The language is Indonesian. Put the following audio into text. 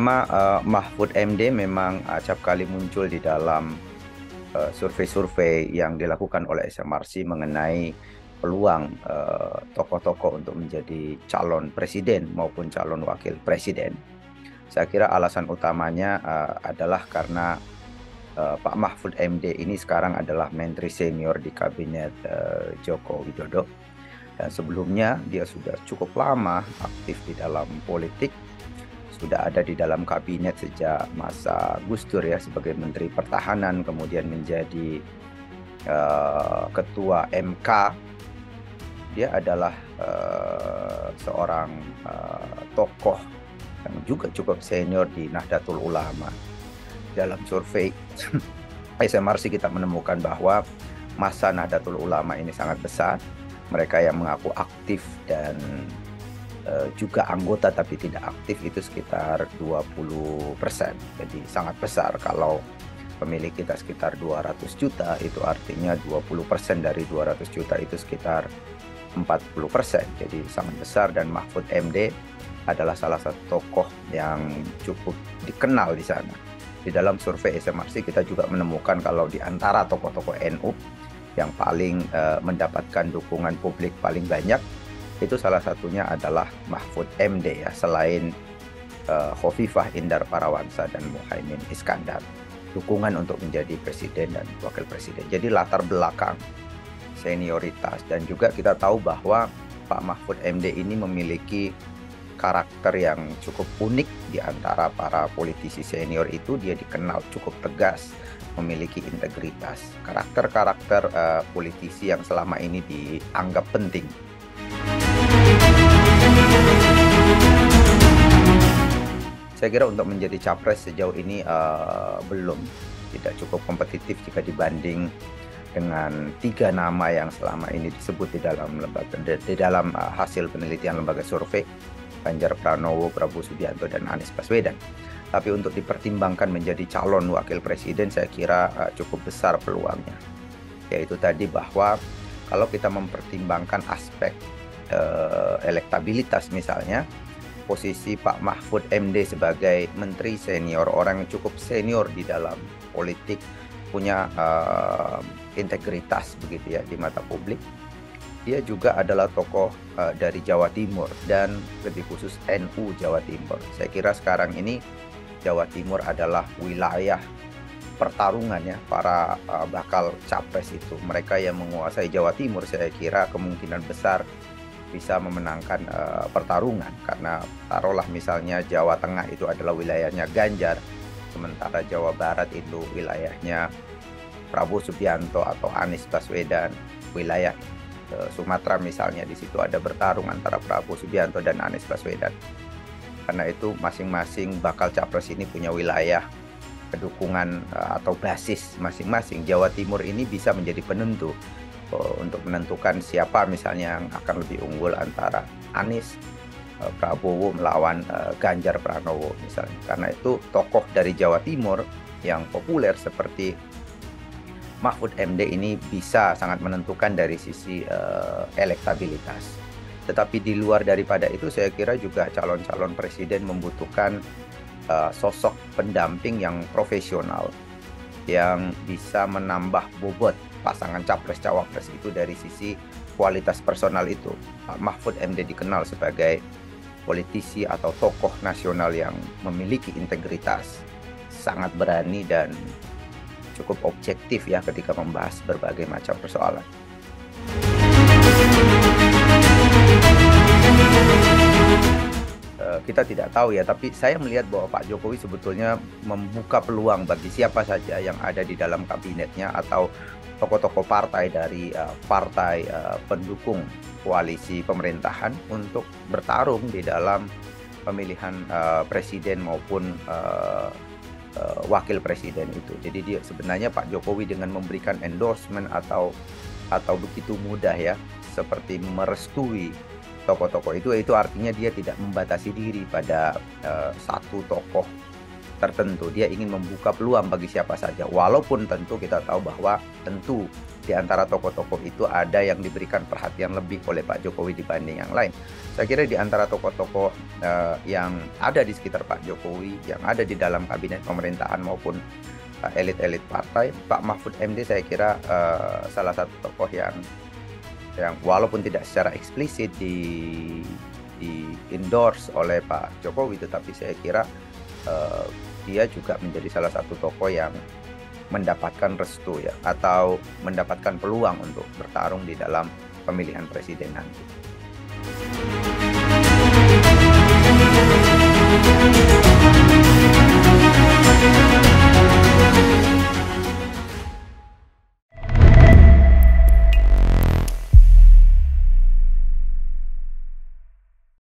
Pertama, Mahfud MD memang acap kali muncul di dalam survei-survei yang dilakukan oleh SMRC mengenai peluang tokoh-tokoh untuk menjadi calon presiden maupun calon wakil presiden. Saya kira alasan utamanya adalah karena Pak Mahfud MD ini sekarang adalah menteri senior di kabinet Joko Widodo. Dan sebelumnya dia sudah cukup lama aktif di dalam politik, sudah ada di dalam kabinet sejak masa Gus Dur ya sebagai Menteri Pertahanan, kemudian menjadi Ketua MK. Dia adalah seorang tokoh yang juga cukup senior di Nahdlatul Ulama. Dalam survei SMRC kita menemukan bahwa masa Nahdlatul Ulama ini sangat besar. Mereka yang mengaku aktif dan juga anggota tapi tidak aktif itu sekitar 20%. Jadi sangat besar. Kalau pemilih kita sekitar 200 juta, itu artinya 20% dari 200 juta itu sekitar 40%. Jadi sangat besar, dan Mahfud MD adalah salah satu tokoh yang cukup dikenal di sana. Di dalam survei SMRC kita juga menemukan kalau di antara tokoh-tokoh NU yang paling mendapatkan dukungan publik paling banyak, itu salah satunya adalah Mahfud MD ya, selain Khofifah Indar Parawansa dan Muhaimin Iskandar. Dukungan untuk menjadi presiden dan wakil presiden. Jadi latar belakang, senioritas, dan juga kita tahu bahwa Pak Mahfud MD ini memiliki karakter yang cukup unik di antara para politisi senior itu. Dia dikenal cukup tegas, memiliki integritas, karakter-karakter politisi yang selama ini dianggap penting. Saya kira untuk menjadi capres sejauh ini tidak cukup kompetitif jika dibanding dengan 3 nama yang selama ini disebut di dalam hasil penelitian lembaga survei, Ganjar Pranowo, Prabowo Subianto, dan Anies Baswedan. Tapi untuk dipertimbangkan menjadi calon wakil presiden, saya kira cukup besar peluangnya. Yaitu tadi bahwa kalau kita mempertimbangkan aspek elektabilitas misalnya, posisi Pak Mahfud MD sebagai menteri senior, orang yang cukup senior di dalam politik, punya integritas begitu ya di mata publik. Dia juga adalah tokoh dari Jawa Timur dan lebih khusus NU Jawa Timur. Saya kira sekarang ini Jawa Timur adalah wilayah pertarungan ya, para bakal capres itu. Mereka yang menguasai Jawa Timur saya kira kemungkinan besar bisa memenangkan pertarungan, karena taruhlah misalnya Jawa Tengah itu adalah wilayahnya Ganjar, sementara Jawa Barat itu wilayahnya Prabowo Subianto atau Anies Baswedan, wilayah Sumatera misalnya, di situ ada bertarung antara Prabowo Subianto dan Anies Baswedan. Karena itu masing-masing bakal capres ini punya wilayah dukungan atau basis masing-masing. Jawa Timur ini bisa menjadi penentu untuk menentukan siapa misalnya yang akan lebih unggul antara Anies Prabowo melawan Ganjar Pranowo misalnya. Karena itu tokoh dari Jawa Timur yang populer seperti Mahfud MD ini bisa sangat menentukan dari sisi elektabilitas. Tetapi di luar daripada itu, saya kira juga calon-calon presiden membutuhkan sosok pendamping yang profesional, yang bisa menambah bobot pasangan capres-cawapres itu dari sisi kualitas personal itu. Pak Mahfud MD dikenal sebagai politisi atau tokoh nasional yang memiliki integritas, sangat berani dan cukup objektif ya ketika membahas berbagai macam persoalan. Kita tidak tahu ya, tapi saya melihat bahwa Pak Jokowi sebetulnya membuka peluang bagi siapa saja yang ada di dalam kabinetnya atau tokoh-tokoh partai dari partai pendukung koalisi pemerintahan untuk bertarung di dalam pemilihan presiden maupun wakil presiden itu. Jadi dia sebenarnya Pak Jokowi dengan memberikan endorsement atau begitu mudah ya, seperti merestui tokoh-tokoh itu artinya dia tidak membatasi diri pada satu tokoh tertentu, dia ingin membuka peluang bagi siapa saja. Walaupun tentu kita tahu bahwa tentu di antara tokoh-tokoh itu ada yang diberikan perhatian lebih oleh Pak Jokowi dibanding yang lain. Saya kira di antara tokoh-tokoh yang ada di sekitar Pak Jokowi, yang ada di dalam kabinet pemerintahan maupun elit-elit partai, Pak Mahfud MD saya kira salah satu tokoh yang walaupun tidak secara eksplisit di endorse oleh Pak Jokowi, tetapi saya kira dia juga menjadi salah satu tokoh yang mendapatkan restu ya, atau mendapatkan peluang untuk bertarung di dalam pemilihan presiden nanti.